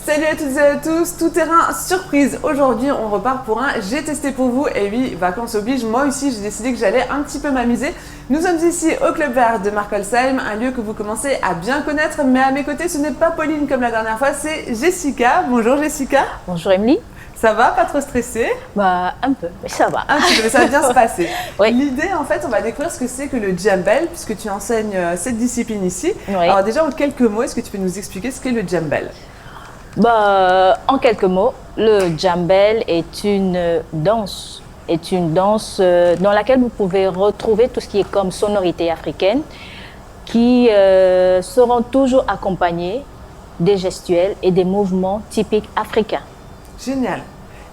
Salut à toutes et à tous, tout terrain surprise. Aujourd'hui, on repart pour un J'ai testé pour vous. Et oui, vacances oblige, moi aussi j'ai décidé que j'allais un petit peu m'amuser. Nous sommes ici au Club Vert de Markolsheim, un lieu que vous commencez à bien connaître. Mais à mes côtés, ce n'est pas Pauline comme la dernière fois, c'est Jessica. Bonjour Jessica. Bonjour Emily. Ça va, pas trop stressée? Bah un peu, mais ça va. Un petit peu, mais ça va bien se passer. Oui. L'idée, en fait, on va découvrir ce que c'est que le Djembel, puisque tu enseignes cette discipline ici. Oui. Alors déjà, en quelques mots, est-ce que tu peux nous expliquer ce qu'est le Djembel? En quelques mots, le Djembel est une danse. Dans laquelle vous pouvez retrouver tout ce qui est comme sonorité africaine, qui seront toujours accompagnés des gestuels et des mouvements typiques africains. Génial.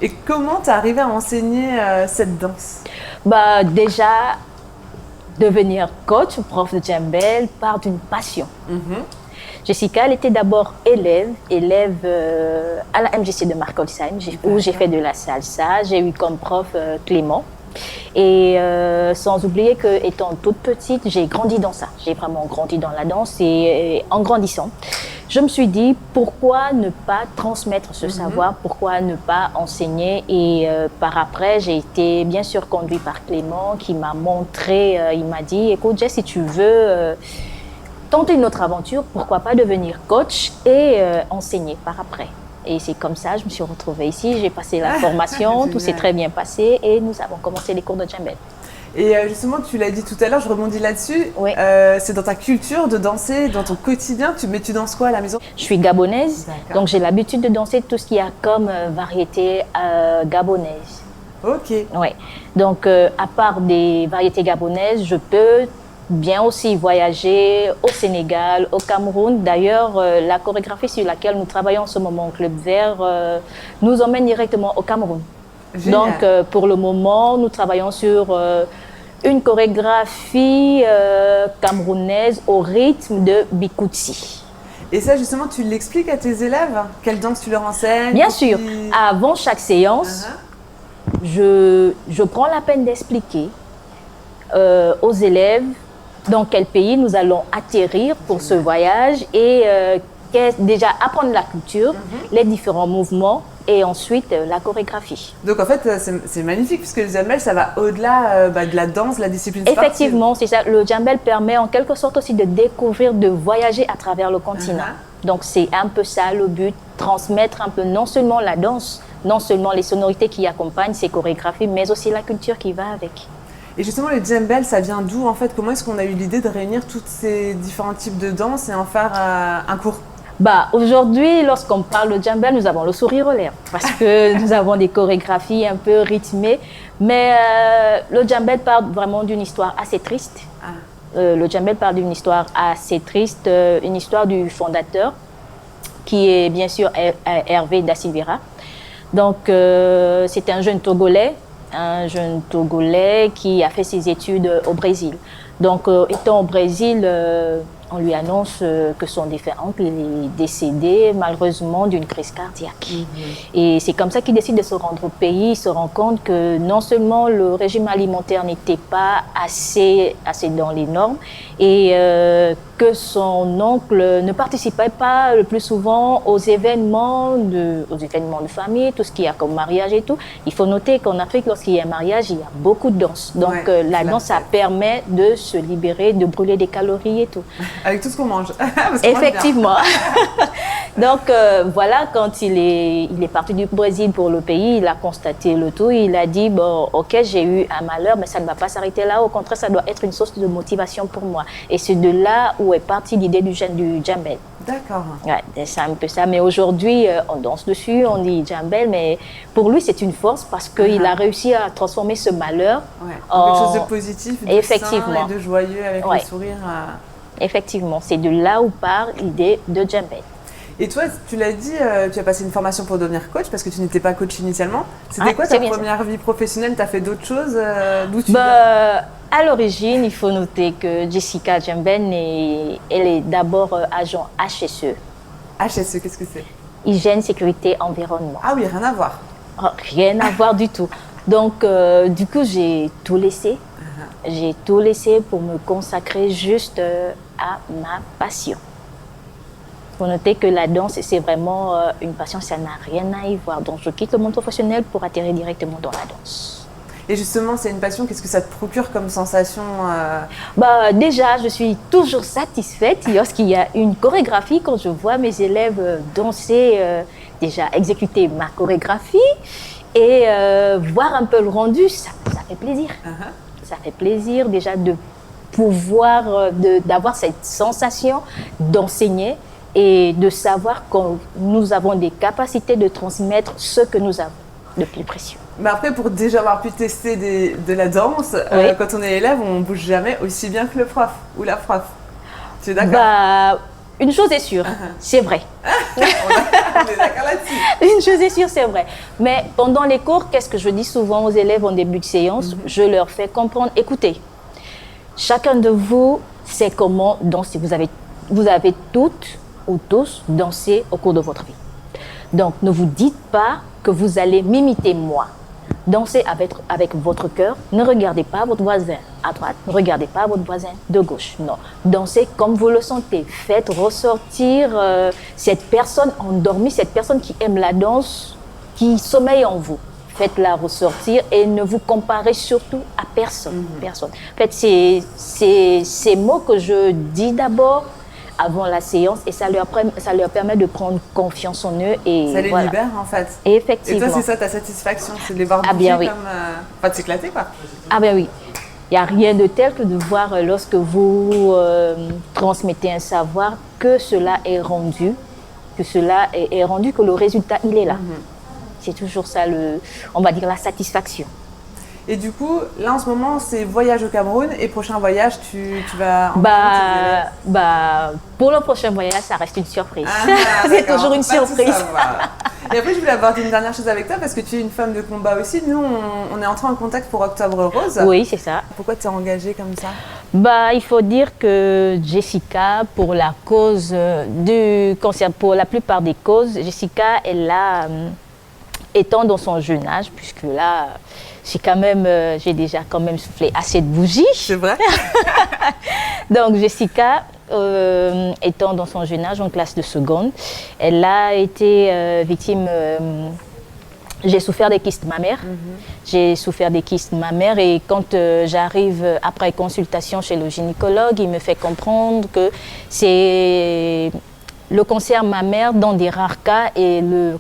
Et comment tu es arrivée à enseigner cette danse? Déjà, devenir coach, prof de Djembel, part d'une passion. Jessica, elle était d'abord élève à la MJC de Markolsheim, où j'ai fait de la salsa. J'ai eu comme prof Clément. Et sans oublier que, étant toute petite, j'ai grandi dans ça. J'ai vraiment grandi dans la danse et en grandissant, je me suis dit pourquoi ne pas transmettre ce savoir, pourquoi ne pas enseigner. Et par après, j'ai été bien sûr conduite par Clément qui m'a montré, il m'a dit écoute Jess, si tu veux tenter une autre aventure, pourquoi pas devenir coach et enseigner par après. Et c'est comme ça, je me suis retrouvée ici, j'ai passé la formation, tout s'est très bien passé et nous avons commencé les cours de Djembel. Et justement, tu l'as dit tout à l'heure, je rebondis là-dessus. Oui. C'est dans ta culture de danser, dans ton quotidien. Mais tu danses quoi à la maison? Je suis gabonaise, donc j'ai l'habitude de danser tout ce qu'il y a comme variété gabonaise. Ok. Oui. Donc, à part des variétés gabonaises, je peux bien aussi voyager au Sénégal, au Cameroun. D'ailleurs, la chorégraphie sur laquelle nous travaillons en ce moment au Club Vert nous emmène directement au Cameroun. Génial. Donc, pour le moment, nous travaillons sur une chorégraphie camerounaise au rythme de Bikutsi. Et ça, justement, tu l'expliques à tes élèves? Quelle danse tu leur enseignes? Bien sûr. Avant chaque séance, je prends la peine d'expliquer aux élèves dans quel pays nous allons atterrir pour ce voyage et déjà apprendre la culture, les différents mouvements et ensuite la chorégraphie. Donc en fait, c'est magnifique puisque le Djembel, ça va au-delà de la danse, la discipline sportive. Effectivement, c'est ça. Le Djembel permet en quelque sorte aussi de découvrir, de voyager à travers le continent. Donc c'est un peu ça le but, transmettre un peu non seulement la danse, non seulement les sonorités qui accompagnent ces chorégraphies, mais aussi la culture qui va avec. Et justement, le Djembel, ça vient d'où en fait? Comment est-ce qu'on a eu l'idée de réunir tous ces différents types de danse et en faire un cours? Aujourd'hui, lorsqu'on parle de Djembel, nous avons le sourire aux lèvres parce que nous avons des chorégraphies un peu rythmées. Mais le Djembel parle vraiment d'une histoire assez triste. Le Djembel parle d'une histoire assez triste, une histoire du fondateur qui est bien sûr Hervé Da Silveira. Donc, c'est un jeune Togolais qui a fait ses études au Brésil. Donc, étant au Brésil, on lui annonce que son défunt oncle est décédé malheureusement d'une crise cardiaque. Et c'est comme ça qu'il décide de se rendre au pays. Il se rend compte que non seulement le régime alimentaire n'était pas assez dans les normes et que son oncle ne participait pas le plus souvent aux événements de famille, tout ce qu'il y a comme mariage et tout. Il faut noter qu'en Afrique, lorsqu'il y a un mariage, il y a beaucoup de danse. Donc la danse, ça permet de se libérer, de brûler des calories et tout. Avec tout ce qu'on mange. Effectivement. Donc voilà, quand il est parti du Brésil pour le pays, il a constaté le tout. Il a dit, bon, ok, j'ai eu un malheur, mais ça ne va pas s'arrêter là. Au contraire, ça doit être une source de motivation pour moi. Et c'est de là où est partie l'idée du Djembel. D'accord. Ouais, c'est un peu ça. Mais aujourd'hui, on danse dessus, on dit Djembel, mais pour lui, c'est une force parce qu'il a réussi à transformer ce malheur en quelque chose de positif, de effectivement, sain et de joyeux avec le sourire. Effectivement, c'est de là où part l'idée de Djembel. Et toi, tu l'as dit, tu as passé une formation pour devenir coach parce que tu n'étais pas coach initialement. C'était quoi ta première vie professionnelle? Tu as fait d'autres choses? D'où tu viens? À l'origine, il faut noter que Jessica Djembel, elle est d'abord agent HSE. HSE, qu'est-ce que c'est? Hygiène, sécurité, environnement. Ah oui, rien à voir. Rien à voir du tout. Donc, du coup, j'ai tout laissé. J'ai tout laissé pour me consacrer juste à ma passion. Faut noter que la danse, c'est vraiment une passion, ça n'a rien à y voir. Donc, je quitte le monde professionnel pour atterrir directement dans la danse. Et justement, c'est une passion, qu'est-ce que ça te procure comme sensation Déjà, je suis toujours satisfaite lorsqu'il y a une chorégraphie, quand je vois mes élèves danser, déjà exécuter ma chorégraphie et voir un peu le rendu, ça fait plaisir. Ça fait plaisir déjà de pouvoir, d'avoir cette sensation d'enseigner et de savoir que nous avons des capacités de transmettre ce que nous avons de plus précieux. Mais après, pour déjà avoir pu tester de la danse, quand on est élève, on ne bouge jamais aussi bien que le prof ou la prof. Tu es d'accord? Une chose est sûre, c'est vrai. On est d'accord là-dessus. Une chose est sûre, c'est vrai. Mais pendant les cours, qu'est-ce que je dis souvent aux élèves en début de séance? Je leur fais comprendre, écoutez, chacun de vous sait comment danser. Vous avez toutes ou tous dansé au cours de votre vie. Donc, ne vous dites pas que vous allez m'imiter moi. Dansez avec votre cœur. Ne regardez pas votre voisin à droite. Ne regardez pas votre voisin de gauche. Non. Dansez comme vous le sentez. Faites ressortir cette personne endormie, cette personne qui aime la danse, qui sommeille en vous. Faites-la ressortir et ne vous comparez surtout à personne. Personne. En fait, c'est ces mots que je dis d'abord avant la séance et ça leur permet de prendre confiance en eux. Et ça les libère en fait. Et effectivement. Et toi, c'est ça ta satisfaction, c'est de les voir bouger comme... Enfin, de s'éclater quoi. Ah ben oui. Il n'y a rien de tel que de voir lorsque vous transmettez un savoir que cela est rendu, que le résultat, il est là. C'est toujours ça, on va dire, la satisfaction. Et du coup, là en ce moment, c'est voyage au Cameroun et prochain voyage, tu vas pour le prochain voyage, ça reste une surprise. C'est toujours une surprise. Et après, je voulais avoir une dernière chose avec toi parce que tu es une femme de combat aussi. Nous, on est entrés en contact pour Octobre Rose. Oui, c'est ça. Pourquoi tu t'es engagée comme ça? Il faut dire que Jessica, pour la cause du cancer, pour la plupart des causes, Jessica, elle a, étant dans son jeune âge, puisque là, j'ai déjà quand même soufflé assez de bougies. C'est vrai. Donc Jessica, étant dans son jeune âge, en classe de seconde, elle a été victime. J'ai souffert des kystes mammaires. J'ai souffert des kystes mammaires et quand j'arrive après consultation chez le gynécologue, il me fait comprendre que c'est le cancer mammaire dans des rares cas et le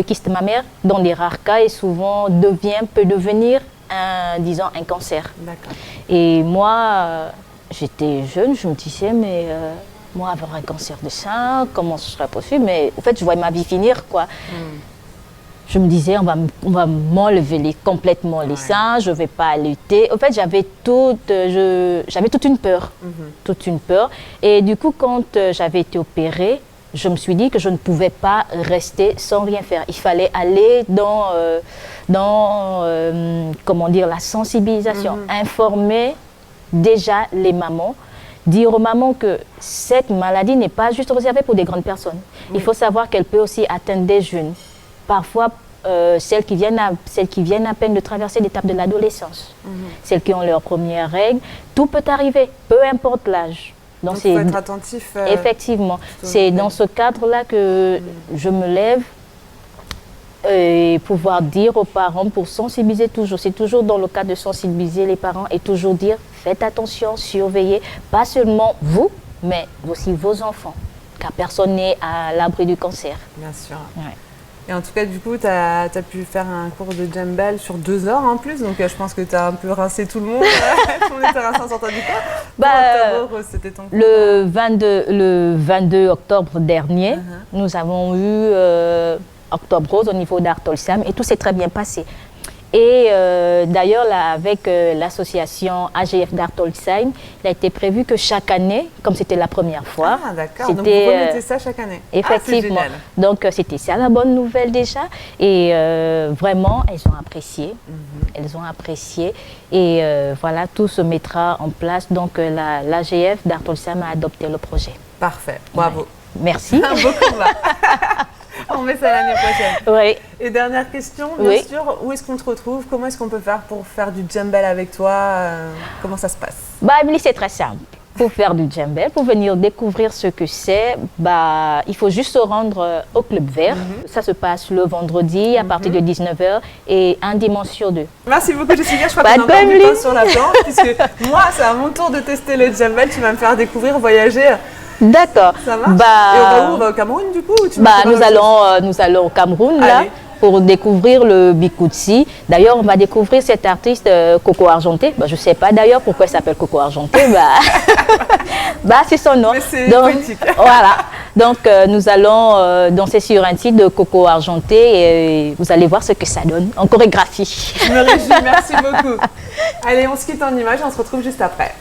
kyste mammaire dans des rares cas et souvent peut devenir un cancer. Et moi, j'étais jeune, je me disais mais moi avoir un cancer de sein, comment ce serait possible? Mais en fait, je voyais ma vie finir quoi. Je me disais, on va m'enlever complètement les seins, je ne vais pas allaiter. En fait, j'avais toute une peur. Toute une peur. Et du coup, quand j'avais été opérée, je me suis dit que je ne pouvais pas rester sans rien faire. Il fallait aller dans la sensibilisation, informer déjà les mamans, dire aux mamans que cette maladie n'est pas juste réservée pour des grandes personnes. Il faut savoir qu'elle peut aussi atteindre des jeunes. Parfois, celles qui viennent à peine de traverser l'étape de l'adolescence, celles qui ont leurs premières règles, tout peut arriver, peu importe l'âge. Donc, il faut être attentif. Effectivement. C'est dans ce cadre-là que je me lève et pouvoir dire aux parents, pour sensibiliser toujours, c'est toujours dans le cadre de sensibiliser les parents et toujours dire, faites attention, surveillez, pas seulement vous, mais aussi vos enfants, car personne n'est à l'abri du cancer. Bien sûr. Ouais. Et en tout cas, du coup, tu as pu faire un cours de djembel sur 2 heures en plus, donc je pense que tu as un peu rincé tout le monde. Tout le monde était rincé en sortant du cours. C'était ton cours. Le 22 octobre dernier, nous avons eu Octobre Rose au niveau d'Artolsam et tout s'est très bien passé. Et d'ailleurs, avec l'association AGF d'Artolsheim, il a été prévu que chaque année, comme c'était la première fois, d'accord. Donc vous remettez ça chaque année. Effectivement. Donc c'était ça la bonne nouvelle déjà. Et vraiment, elles ont apprécié. Elles ont apprécié. Et voilà, tout se mettra en place. Donc l'AGF d'Artolsheim a adopté le projet. Parfait. Bravo. Ouais. Merci. Un beau combat. On met ça l'année prochaine. Oui. Et dernière question, bien sûr, où est-ce qu'on te retrouve? Comment est-ce qu'on peut faire pour faire du djembel avec toi? Comment ça se passe? Emily, c'est très simple. pour faire du djembel, pour venir découvrir ce que c'est, bah, il faut juste se rendre au Club Vert. Ça se passe le vendredi à partir de 19h et un dimanche sur 2. Merci beaucoup Jessica, je crois qu'on a encore du pain sur la planche puisque moi c'est à mon tour de tester le djembel, tu vas me faire découvrir, voyager. D'accord. Ça marche. Et on va où? On va au Cameroun du coup ou tu nous allons au Cameroun là. Pour découvrir le Bikutsi. D'ailleurs, on va découvrir cet artiste Coco Argenté. Bah, je ne sais pas d'ailleurs pourquoi il s'appelle Coco Argenté. C'est son nom. Mais c'est politique. Voilà. Donc, nous allons danser sur un titre de Coco Argenté et vous allez voir ce que ça donne en chorégraphie. Je me réjouis, merci beaucoup. Allez, on se quitte en image et on se retrouve juste après.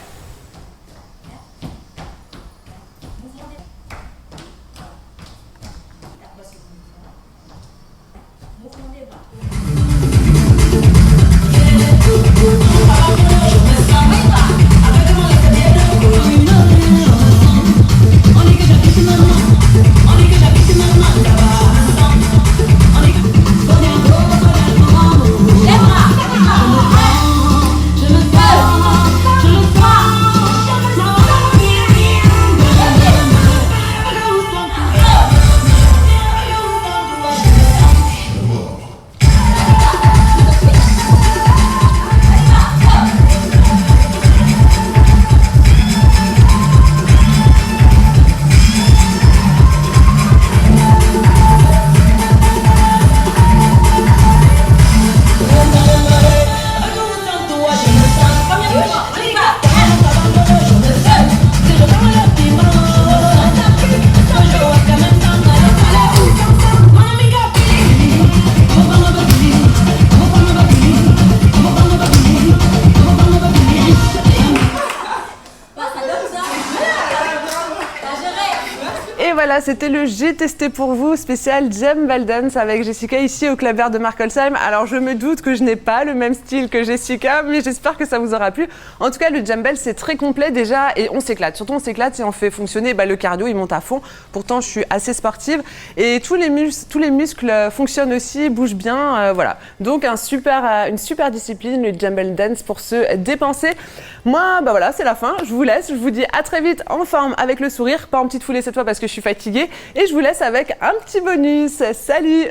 Voilà, c'était le J'ai testé pour vous spécial Djembel Dance avec Jessica ici au Club Vert de Markolsheim. Alors je me doute que je n'ai pas le même style que Jessica, mais j'espère que ça vous aura plu. En tout cas, le djembel c'est très complet déjà et on s'éclate. Surtout on s'éclate et on fait fonctionner le cardio, il monte à fond. Pourtant je suis assez sportive et tous les muscles fonctionnent aussi, bougent bien, voilà. Donc une super discipline, le Djembel Dance pour se dépenser. Moi, voilà, c'est la fin. Je vous laisse. Je vous dis à très vite en forme avec le sourire, pas en petite foulée cette fois parce que je suis fatiguée. Et je vous laisse avec un petit bonus. Salut!